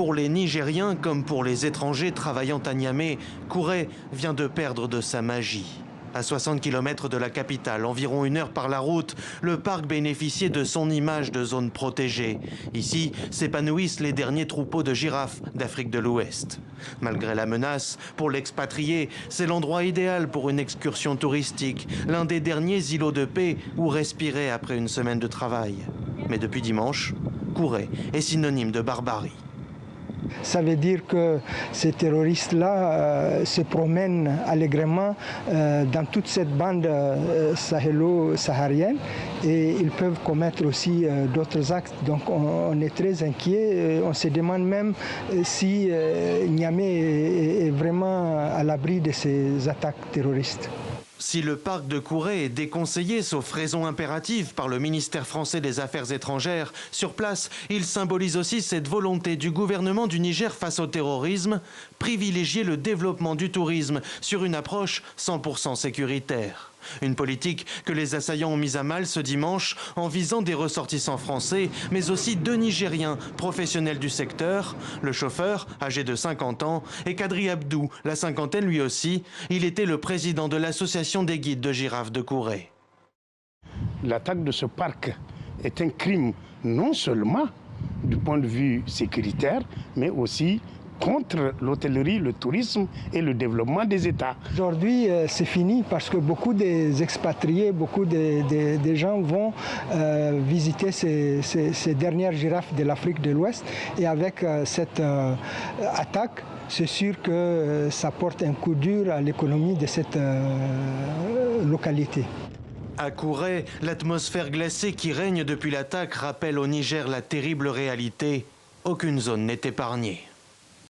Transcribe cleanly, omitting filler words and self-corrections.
Pour les Nigériens comme pour les étrangers travaillant à Niamey, Kouré vient de perdre de sa magie. À 60 km de la capitale, environ 1 heure par la route, le parc bénéficiait de son image de zone protégée. Ici s'épanouissent les derniers troupeaux de girafes d'Afrique de l'Ouest. Malgré la menace, pour l'expatrié, c'est l'endroit idéal pour une excursion touristique, l'un des derniers îlots de paix où respirer après une semaine de travail. Mais depuis dimanche, Kouré est synonyme de barbarie. Ça veut dire que ces terroristes-là se promènent allègrement dans toute cette bande sahélo-saharienne et ils peuvent commettre aussi d'autres actes. Donc on est très inquiet. On se demande même si Niamey est vraiment à l'abri de ces attaques terroristes. Si le parc de Kouré est déconseillé, sauf raison impérative, par le ministère français des Affaires étrangères, sur place, il symbolise aussi cette volonté du gouvernement du Niger face au terrorisme, privilégier le développement du tourisme sur une approche 100% sécuritaire. Une politique que les assaillants ont mise à mal ce dimanche en visant des ressortissants français, mais aussi 2 Nigériens professionnels du secteur, le chauffeur, âgé de 50 ans, et Kadri Abdou, la cinquantaine lui aussi. Il était le président de l'association des guides de girafes de Kouré. L'attaque de ce parc est un crime non seulement du point de vue sécuritaire, mais aussi contre l'hôtellerie, le tourisme et le développement des États. Aujourd'hui, c'est fini parce que beaucoup des expatriés, beaucoup des gens vont visiter ces dernières girafes de l'Afrique de l'Ouest. Et avec cette attaque, c'est sûr que ça porte un coup dur à l'économie de cette localité. À Kouré, l'atmosphère glacée qui règne depuis l'attaque rappelle au Niger la terrible réalité. Aucune zone n'est épargnée.